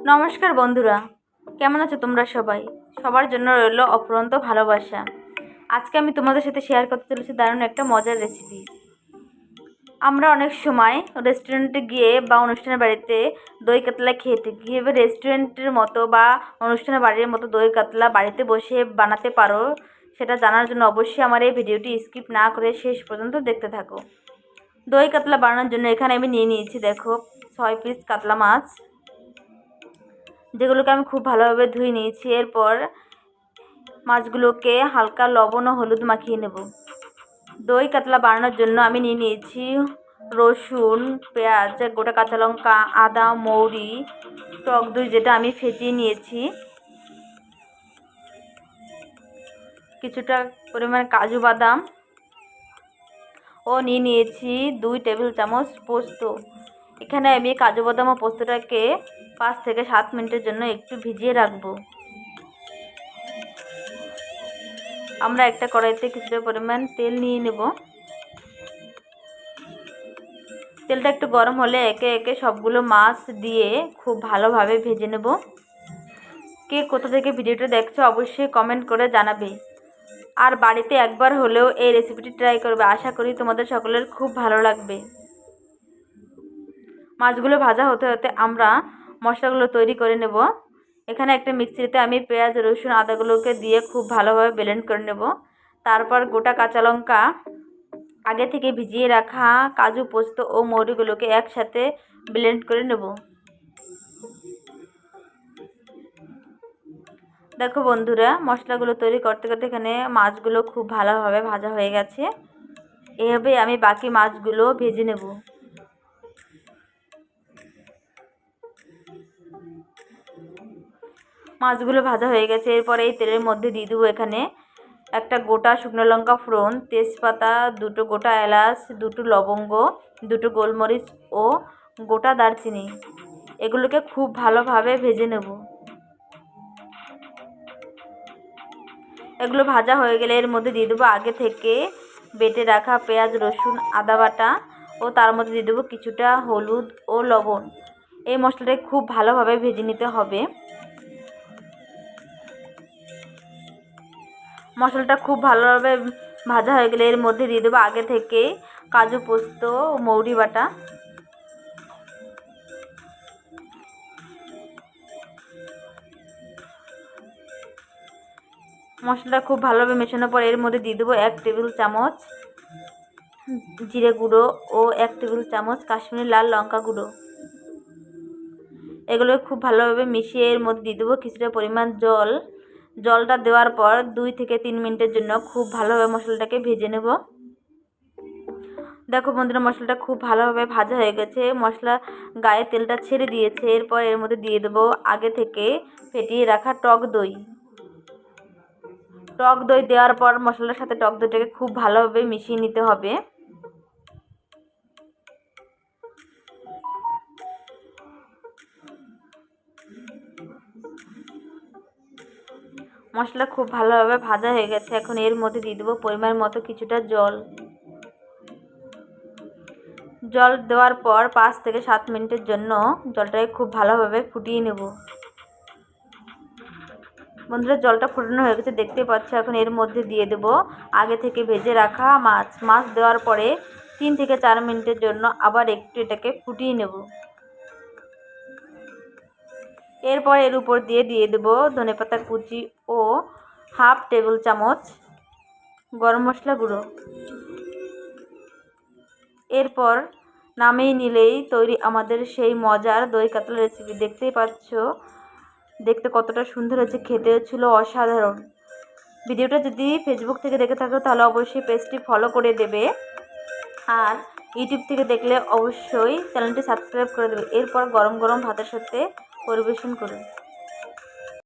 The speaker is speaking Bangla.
নমস্কার বন্ধুরা, কেমন আছো তোমরা সবাই? সবার জন্য রইল অফুরন্ত ভালোবাসা। আজকে আমি তোমাদের সাথে শেয়ার করতে চলেছি দারুণ একটা মজার রেসিপি। আমরা অনেক সময় রেস্টুরেন্টে গিয়ে বা অনুষ্ঠানের বাড়িতে দই কাতলা খেয়ে থাকি। কীভাবে রেস্টুরেন্টের মতো বা অনুষ্ঠানের বাড়ির মতো দই কাতলা বাড়িতে বসে বানাতে পারো সেটা জানার জন্য অবশ্যই আমার এই ভিডিওটি স্কিপ না করে শেষ পর্যন্ত দেখতে থাকো। দই কাতলা বানানোর জন্য এখানে আমি নিয়ে নিয়েছি, দেখো, 6 পিস কাতলা মাছ, যেগুলোকে আমি খুব ভালোভাবে ধুয়ে নিয়েছি। এরপর মাছগুলোকে হালকা লবণ ও হলুদ মাখিয়ে নেব। দই কাতলা বানানোর জন্য আমি নিয়ে নিয়েছি রসুন, পেঁয়াজ, গোটা কাঁচা লঙ্কা, আদা, মৌরি, টক দই যেটা আমি ফেটিয়ে নিয়েছি, কিছুটা পরিমাণ কাজু বাদাম ও নিয়ে নিয়েছি 2 টেবিল চামচ পোস্ত। এখানে আমি কাজু বাদাম ও পোস্তটাকে 5 থেকে 7 মিনিটের জন্য একটু ভিজিয়ে রাখবো। আমরা একটা কড়াইতে কিছুটা পরিমাণ তেল নিয়ে নেব। তেলটা একটু গরম হলে একে একে সবগুলো মাছ দিয়ে খুব ভালোভাবে ভেজে নেব। কে কোথা থেকে ভিডিওটা দেখছো অবশ্যই কমেন্ট করে জানাবে। আর বাড়িতে একবার হলেও এই রেসিপিটি ট্রাই করবে, আশা করি তোমাদের সকলের খুব ভালো লাগবে। মাছগুলো ভাজা হতে হতে আমরা মশলাগুলো তৈরি করে নেব। এখানে একটা মিক্সিতে আমি পেঁয়াজ, রসুন, আদাগুলোকে দিয়ে খুব ভালোভাবে ব্লেন্ড করে নেব। তারপর গোটা কাঁচা লঙ্কা, আগে থেকে ভিজিয়ে রাখা কাজু, পোস্ত ও মৌরিগুলোকে একসাথে ব্লেন্ড করে নেব। দেখো বন্ধুরা, মশলাগুলো তৈরি করতে করতে এখানে মাছগুলো খুব ভালোভাবে ভাজা হয়ে গেছে। এভাবে আমি বাকি মাছগুলো ভেজে নেব। মাছগুলো ভাজা হয়ে গেছে। এরপরে এই তেলের মধ্যে দিয়ে দেবো এখানে একটা গোটা শুকনো লঙ্কা ফোড়ন, তেজপাতা, 2টো গোটা এলাচ, 2টো লবঙ্গ, 2টো গোলমরিচ ও গোটা দারচিনি। এগুলোকে খুব ভালোভাবে ভেজে নেব। এগুলো ভাজা হয়ে গেলে এর মধ্যে দিয়ে দেবো আগে থেকে বেটে রাখা পেঁয়াজ, রসুন, আদা বাটা ও তার মধ্যে দিয়ে দেবো কিছুটা হলুদ ও লবণ। এই মশলাটাকে খুব ভালোভাবে ভেজে নিতে হবে। মশলাটা খুব ভালোভাবে ভাজা হয়ে গেলে এর মধ্যে দিয়ে দেবো আগে থেকে কাজু, পোস্ত ও মৌরি বাটা। মশলাটা খুব ভালোভাবে মেশানোর পর এর মধ্যে দিয়ে দেবো 1 টেবিল চামচ জিরে গুঁড়ো ও 1 টেবিল চামচ কাশ্মীরি লাল লঙ্কা গুঁড়ো। এগুলো খুব ভালোভাবে মিশিয়ে এর মধ্যে দিয়ে দেবো কিছুটা পরিমাণ জল। জলটা দেওয়ার পর 2 থেকে 3 মিনিটের জন্য খুব ভালোভাবে মশলাটাকে ভেজে নেব। দেখো বন্ধুরা, মশলাটা খুব ভালোভাবে ভাজা হয়ে গেছে, মশলা গায়ে তেলটা ছেড়ে দিয়েছে। এরপর এর মধ্যে দিয়ে দেবো আগে থেকে ফেটিয়ে রাখা টক দই। টক দই দেওয়ার পর মশলার সাথে টক দইটাকে খুব ভালোভাবে মিশিয়ে নিতে হবে। মশলা খুব ভালোভাবে ভাজা হয়ে গেছে। এখন এর মধ্যে দিয়ে দেবো পরিমাণ মতো কিছুটা জল। জল দেওয়ার পর 5 থেকে 7 মিনিটের জন্য জলটাকে খুব ভালোভাবে ফুটিয়ে নেব। বন্ধুরা, জলটা ফুটানো হয়ে গেছে, দেখতে পাচ্ছ। এখন এর মধ্যে দিয়ে দেব আগে থেকে ভেজে রাখা মাছ। মাছ দেওয়ার পরে 3 থেকে 4 মিনিটের জন্য আবার একটু এটাকে ফুটিয়ে নেব। এরপর এর উপর দিয়ে দেব ধনেপাতা কুচি ও হাফ টেবিল চামচ গরম মশলা গুঁড়ো। এরপর নামিয়ে নিলেই তৈরি আমাদের সেই মজার দই কাতলা রেসিপি। দেখতেই পাচ্ছ দেখতে কতটা সুন্দর হয়েছে, খেতেও ছিল অসাধারণ। ভিডিওটা যদি ফেসবুক থেকে দেখে থাকো তাহলে অবশ্যই পেজটি ফলো করে দেবে, আর ইউটিউব থেকে দেখলে অবশ্যই চ্যানেলটি সাবস্ক্রাইব করে দেবে। এরপর গরম গরম ভাতের সাথে পরিবেশন করুন।